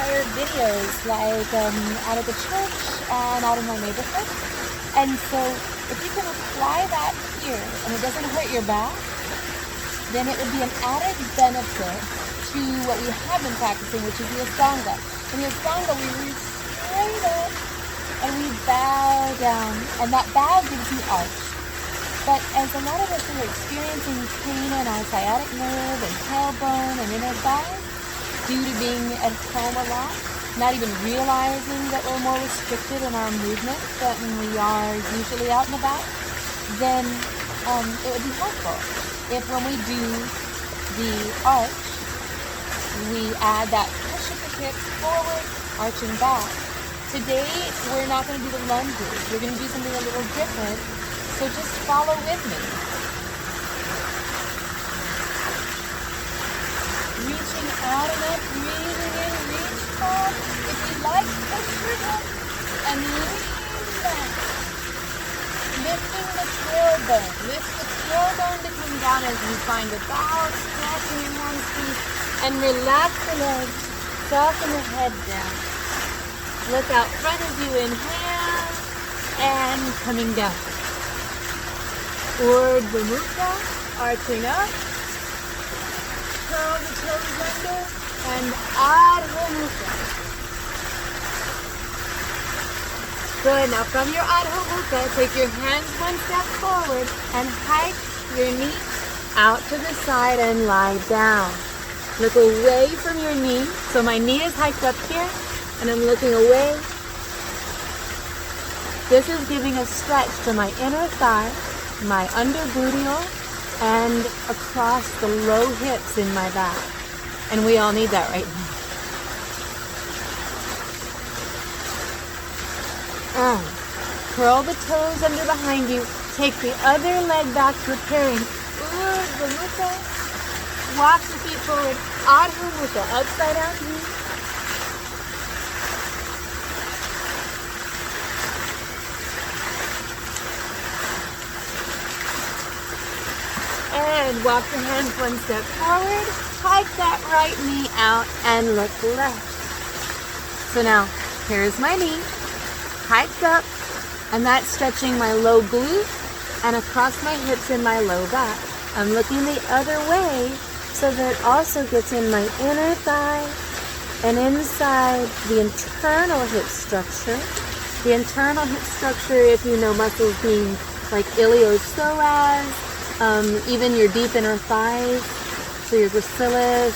entire videos, like out of the church and out in my neighborhood. And so if you can apply that here and it doesn't hurt your back, then it would be an added benefit to what we have been practicing, which is the Ashtanga. In the Ashtanga, we reach straight up and we bow down, and that bow gives you arch. But as a lot of us are experiencing pain in our sciatic nerve and tailbone and inner thighs due to being at home a lot, not even realizing that we're more restricted in our movement than we are usually out and about, then it would be helpful if when we do the arch, we add that push of the hips forward, arching back. Today, we're not going to do the lunges. We're going to do something a little different. So just follow with me. Reaching out and up, breathing in, reach up. If you like, push your hips and lean back. Lifting the tailbone. Lift the tailbone to come down as you find a bow, stretching your hands, feet, and relax the legs. Soften the head down. Look out front as you inhale and coming down. Urdhva Mukha, arching up. Curl the toes under and Adho Mukha. Good. Now from your Adho Mukha, take your hands one step forward and hike your knee out to the side and lie down. Look away from your knee. So my knee is hiked up here and I'm looking away. This is giving a stretch to my inner thigh, my under gluteal, and across the low hips in my back. And we all need that right now. And curl the toes under behind you. Take the other leg back, preparing Urdhva Mukha. Walk the feet forward, Adho Mukha, upside out knee. And walk your hands one step forward, hike that right knee out and look left. So now, here's my knee, hiked up, and that's stretching my low glute and across my hips and my low back. I'm looking the other way so that it also gets in my inner thigh and inside the internal hip structure. The internal hip structure, if you know muscles being like iliopsoas, even your deep inner thighs, so your gracilis,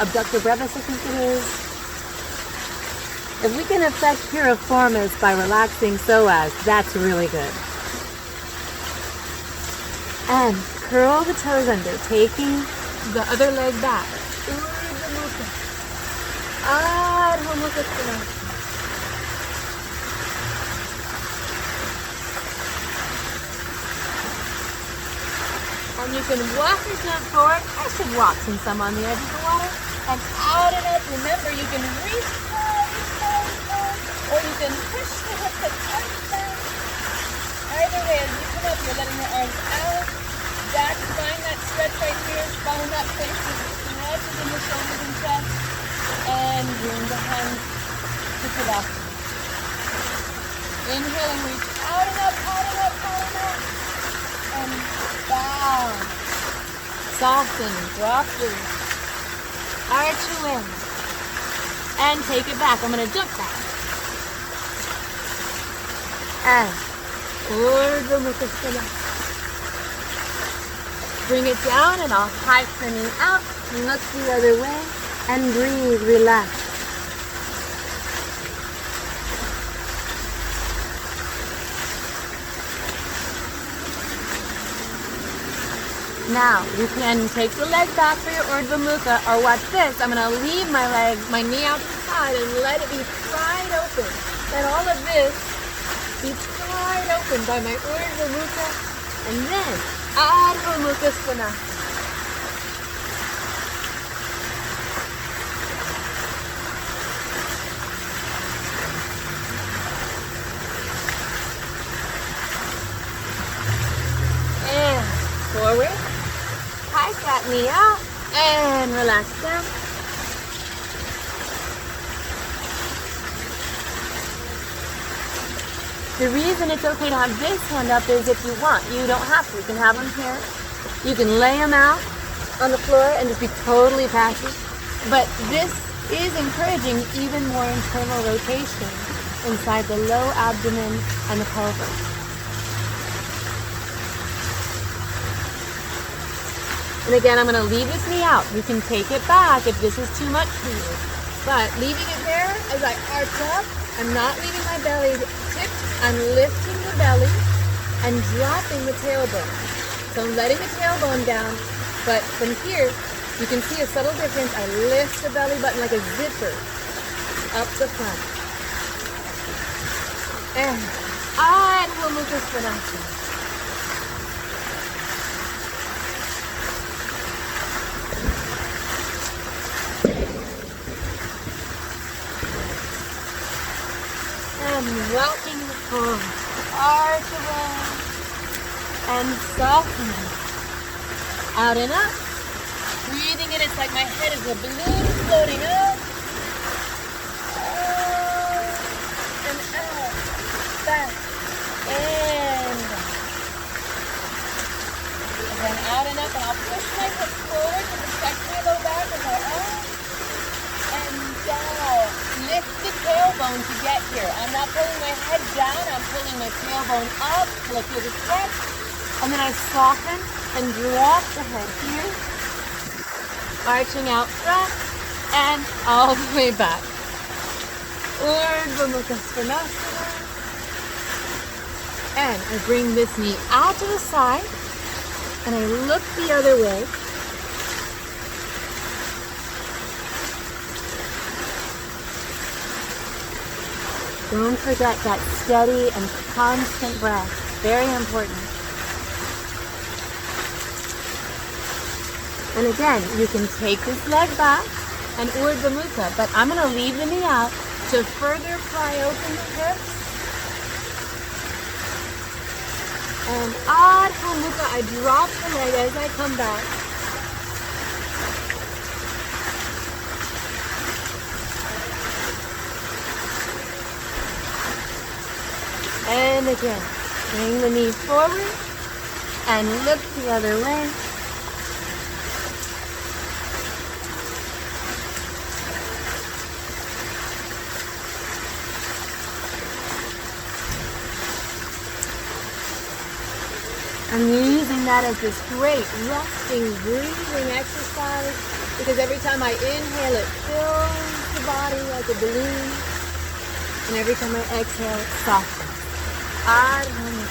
abductor brevis, I think it is. If we can affect piriformis by relaxing psoas, that's really good. And curl the toes under, taking the other leg back. Urdhva Mukha. Adho Mukha Konasana. And you can walk yourself forward. I should walk since I'm on the edge of the water. And out and up. Remember, you can reach forward, or you can push the hips up down. Either way, as you come up, you're letting your arms out. Back, find that stretch right here. Spine up, face the stretches in the shoulders and chest. And bring the hands to Tadasana. Inhale and reach out and up, out and up, out and up. And down. Soften, drop through. Arch away. And take it back. I'm going to jump back. And Urdhva Mukha Konasana. Bring it down and I'll hike the knee out, look the other way, and breathe, relax. Now, you can take the leg back for your Urdhva Mukha, or watch this. I'm going to leave my knee out to the side and let it be pried open. Let all of this be pried open by my Urdhva Mukha, and then Adho Mukha Konasana. And forward. Hike that knee out and relax down. The reason it's okay to have this hand up is if you want. You don't have to. You can have them here. You can lay them out on the floor and just be totally passive. But this is encouraging even more internal rotation inside the low abdomen and the pelvis. And again, I'm going to leave this knee out. You can take it back if this is too much for you. But leaving it there as I arch up, I'm not leaving my belly tipped. I'm lifting the belly and dropping the tailbone. So I'm letting the tailbone down, but from here, you can see a subtle difference. I lift the belly button like a zipper up the front. And Adho Mukha Svanasana. And welcome the palm. Arch away. And soften. Out and up. Breathing in, it's like my head is a balloon floating up. And out. Back. And down. And then out and up, and I'll push my hips forward to protect my low back as I up. And down. Lift the tailbone to get here. I'm not pulling my head down, I'm pulling my tailbone up till I feel the stretch. And then I soften and drop the head here. Arching out front and all the way back. Urdhva Mukha Svanasana. And I bring this knee out to the side and I look the other way. Don't forget that steady and constant breath. Very important. And again, you can take this leg back and Urdhva Mukha, but I'm going to leave the knee out to further pry open the hips. And Adho Mukha, I drop the leg as I come back. And again, bring the knee forward and look the other way. I'm using that as this great resting, breathing exercise because every time I inhale, it fills the body like a balloon. And every time I exhale, it softens. Adho Mukha.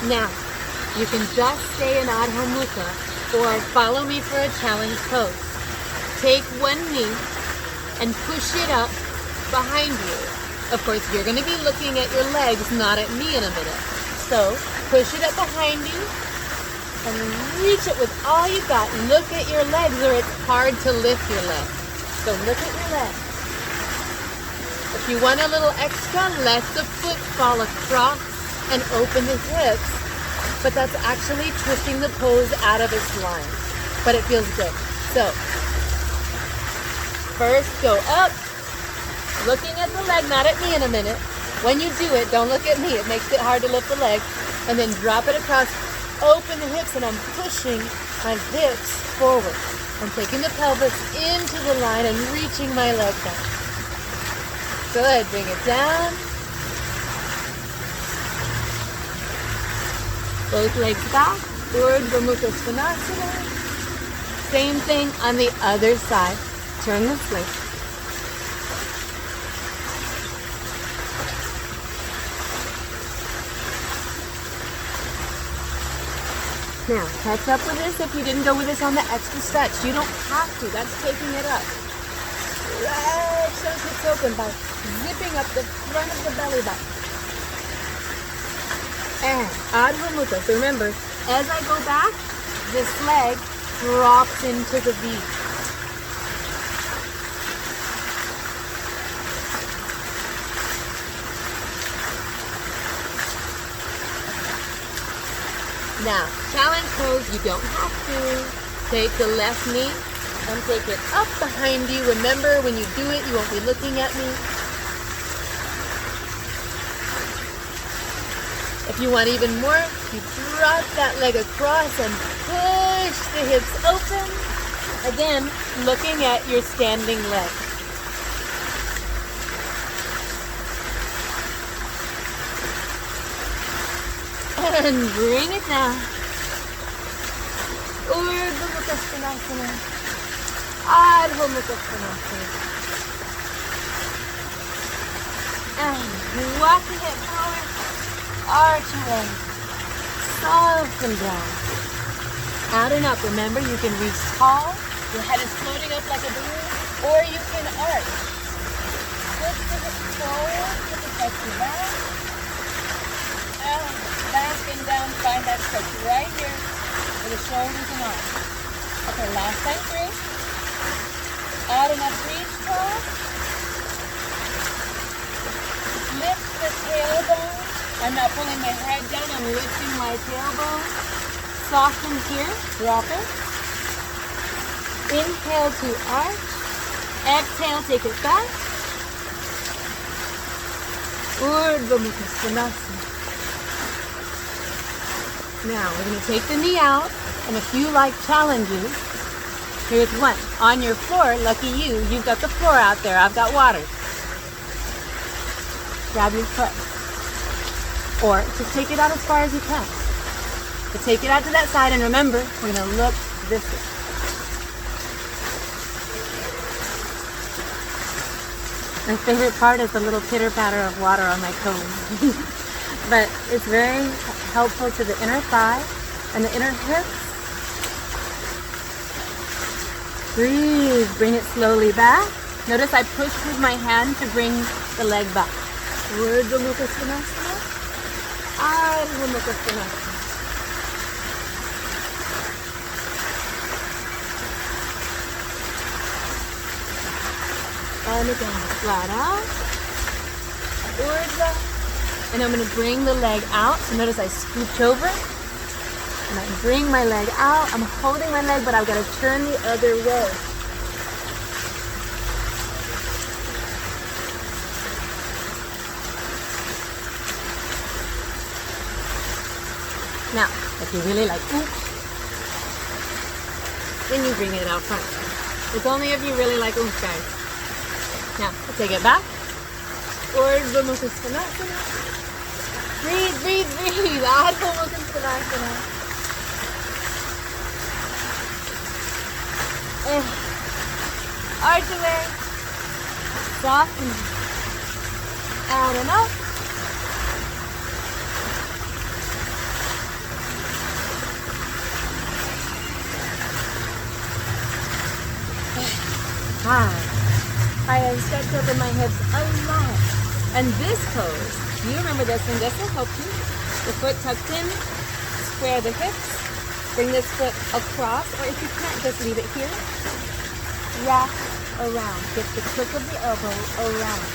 Now, you can just stay in Adho Mukha or follow me for a challenge pose. Take one knee and push it up behind you. Of course, you're going to be looking at your legs, not at me in a minute. So, push it up behind you and reach it with all you got. Look at your legs or it's hard to lift your legs. So look at your legs. If you want a little extra, let the foot fall across and open the hips. But that's actually twisting the pose out of its line. But it feels good. So, first go up. Looking at the leg, not at me in a minute. When you do it, don't look at me. It makes it hard to lift the leg. And then drop it across. Open the hips, and I'm pushing my hips forward. I'm taking the pelvis into the line and reaching my leg down. Good. Bring it down. Both legs back. Urdhva Mukha Svanasana. Same thing on the other side. Turn this way. Now, catch up with this if you didn't go with this on the extra stretch. You don't have to. That's taking it up. Stretch those hips open by zipping up the front of the belly button. And Adho Mukha. So remember, as I go back, this leg drops into the V. Now, challenge pose, you don't have to. Take the left knee And take it up behind you. Remember, when you do it, you won't be looking at me. If you want even more, you drop that leg across and push the hips open. Again, looking at your standing leg. And bring it down. Urdhva Mukha Svanasana. Adho Mukha Svanasana. And walk the hip forward. Arch away. Soften down. Out and up. Remember, you can reach tall. Your head is floating up like a balloon. Or you can arch. Lift the hips forward. Put the chest back. Back and down. Find that stretch right here for the shoulders and arms. Okay, last time through. Out and up. Reach tall. Lift the tailbone. I'm not pulling my head down, I'm lifting my tailbone. Soften here, drop it. Inhale to arch. Exhale, take it back. Urdhva Mukha Svanasana. Now, we're going to take the knee out, and if you like challenges, here's one. On your floor, lucky you, you've got the floor out there. I've got water. Grab your foot. Or just take it out as far as you can. So take it out to that side, and remember, we're going to look this way. My favorite part is the little pitter-patter of water on my toes. But it's very helpful to the inner thigh and the inner hips. Breathe. Bring it slowly back. Notice I push with my hand to bring the leg back. Urdhva Mukha Svanasana. Adho Mukha Svanasana. And again, flat out. Urdhva. And I'm going to bring the leg out. So notice I scooch over. And I bring my leg out. I'm holding my leg, but I've got to turn the other way. Now, if you really like oomph, then you bring it out front. It's only if you really like oomph, guys. Now, take it back. Urdhva Mukha Svanasana. Breathe, breathe, breathe. Adho Mukha Svanasana. Arch away. Soften. Out and up. I have stretched open my hips a lot. And this pose, do you remember this one? This will help you. The foot tucked in, square the hips, bring this foot across, or if you can't, just leave it here. Wrap around. Get the crook of the elbow around.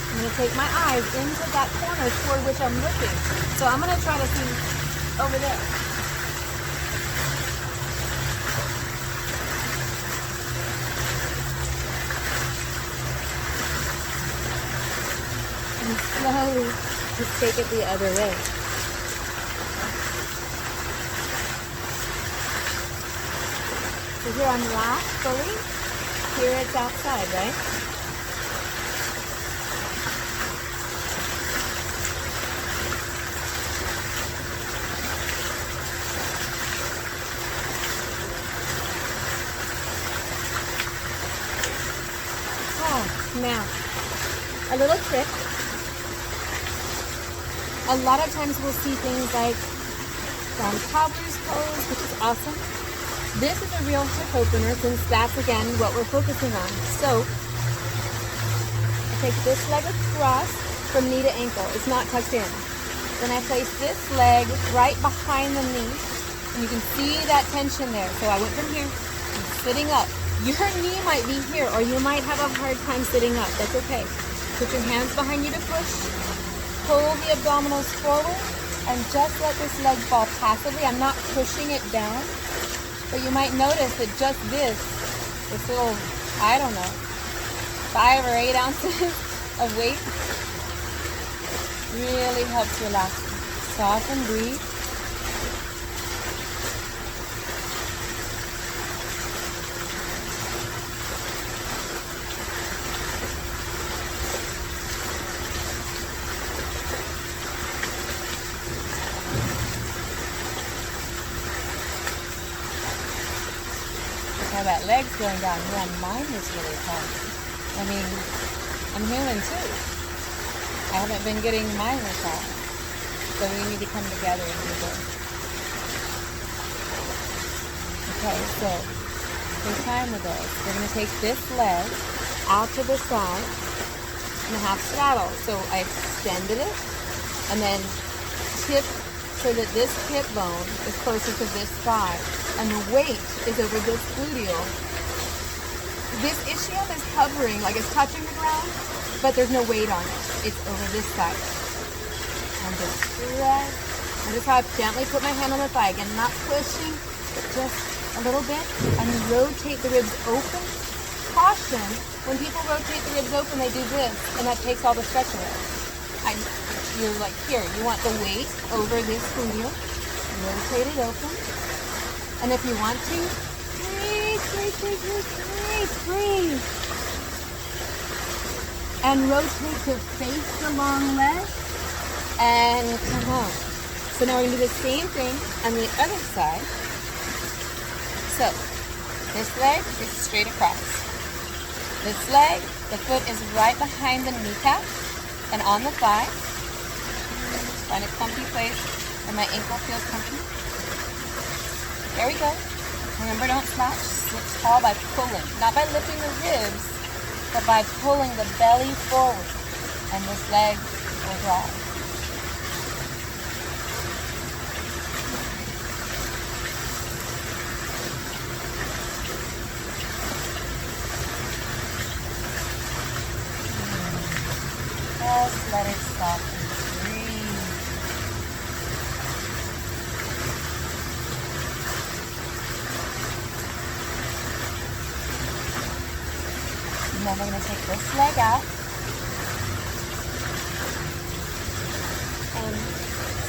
I'm going to take my eyes into that corner toward which I'm looking. So I'm going to try to see over there. And slowly just take it the other way. So here I'm lax fully. Here it's outside, right? Now, a little trick. A lot of times we'll see things like cobbler's pose, which is awesome. This is a real hip opener since that's, again, what we're focusing on. So, I take this leg across from knee to ankle. It's not tucked in. Then I place this leg right behind the knee. And you can see that tension there. So I went from here, I'm sitting up. Your knee might be here, or you might have a hard time sitting up. That's okay. Put your hands behind you to push. Pull the abdominals forward. and just let this leg fall passively. I'm not pushing it down, but you might notice that just this little, I don't know, 5 or 8 ounces of weight really helps relax. Soften, breathe. How that leg's going down. Yeah, mine is really hard. I mean, I'm human too. I haven't been getting mine massaged. So we need to come together and do this. Okay, so take time with this. We're going to take this leg out to the side and half straddle. So I extended it and then tip so that this hip bone is closer to this thigh and the weight is over this gluteal. This ischium is hovering, like it's touching the ground, but there's no weight on it. It's over this side. And just stretch. Notice how I gently put my hand on the thigh. Again, not pushing, but just a little bit. And rotate the ribs open. Caution, when people rotate the ribs open, they do this, and that takes all the stretch away. You're like, here, you want the weight over this gluteal. Rotate it open. And if you want to, breathe. And rotate to face the long leg. And come on. So now we're going to do the same thing on the other side. So, this leg is straight across. This leg, the foot is right behind the kneecap and on the thigh. Find a comfy place where my ankle feels comfy. There we go. Remember, don't slouch. Sit tall by pulling. Not by lifting the ribs, but by pulling the belly forward. And this leg will drop. Just let it soften. Breathe. And then we're going to take this leg out and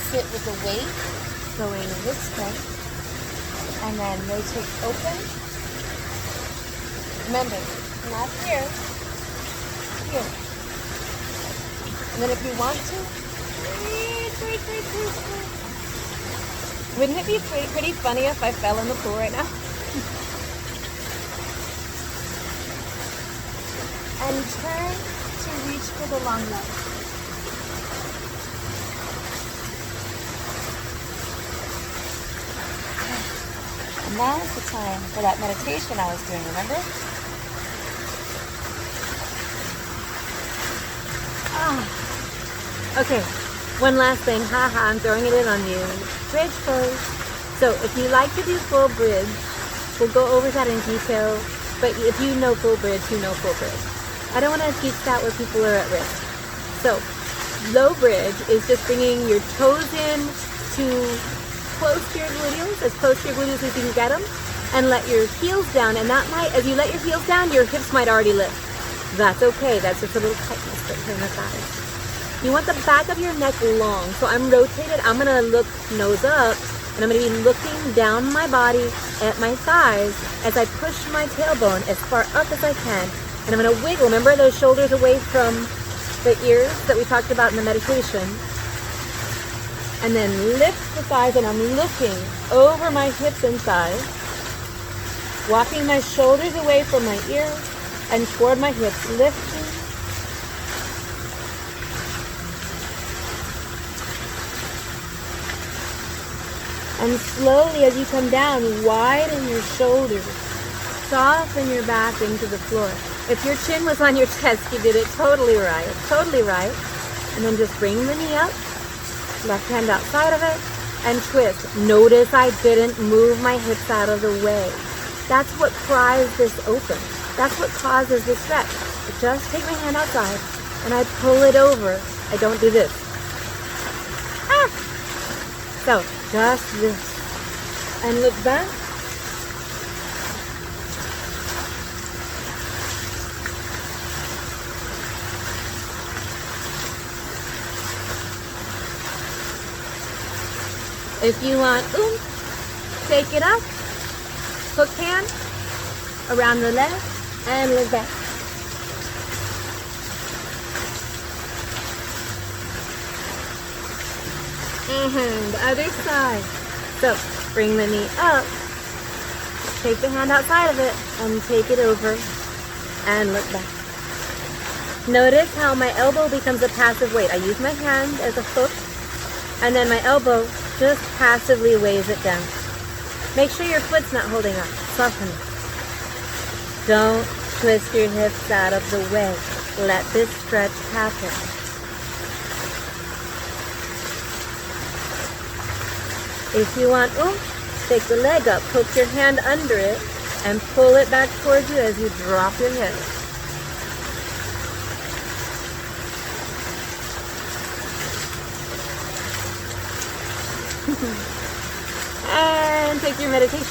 sit with the weight going this way. And then rotate open. Remember, not here, here. And then if you want to, breathe. Wouldn't it be pretty funny if I fell in the pool right now? And turn to reach for the long leg. And now is the time for that meditation I was doing, remember? Okay, one last thing. I'm throwing it in on you. Bridge pose. So if you like to do full bridge, we'll go over that in detail. But if you know full bridge, you know full bridge. I don't want to teach that where people are at risk. So low bridge is just bringing your toes in to close to your gluteals, as close to your gluteals as you can get them, and let your heels down. And that might, as you let your heels down, your hips might already lift. That's okay. That's just a little tightness in the thighs. You want the back of your neck long. So I'm rotated. I'm going to look nose up, and I'm going to be looking down my body at my thighs as I push my tailbone as far up as I can. And I'm going to wiggle. Remember those shoulders away from the ears that we talked about in the meditation? And then lift the thighs, and I'm looking over my hips and thighs, walking my shoulders away from my ears and toward my hips, lifting. And slowly as you come down, widen your shoulders. Soften your back into the floor. If your chin was on your chest, you did it totally right. Totally right. And then just bring the knee up. Left hand outside of it. And twist. Notice I didn't move my hips out of the way. That's what pries this open. That's what causes the stretch. I just take my hand outside and I pull it over. I don't do this. So, just this. And look back. If you want oomph, take it up. Hook hand around the leg and look back. And the other side. So bring the knee up. Take the hand outside of it and take it over and look back. Notice how my elbow becomes a passive weight. I use my hand as a hook and then my elbow just passively weighs it down. Make sure your foot's not holding up. Soften it. Don't twist your hips out of the way. Let this stretch happen. If you want oomph, take the leg up, hook your hand under it, and pull it back towards you as you drop your head. And take your meditation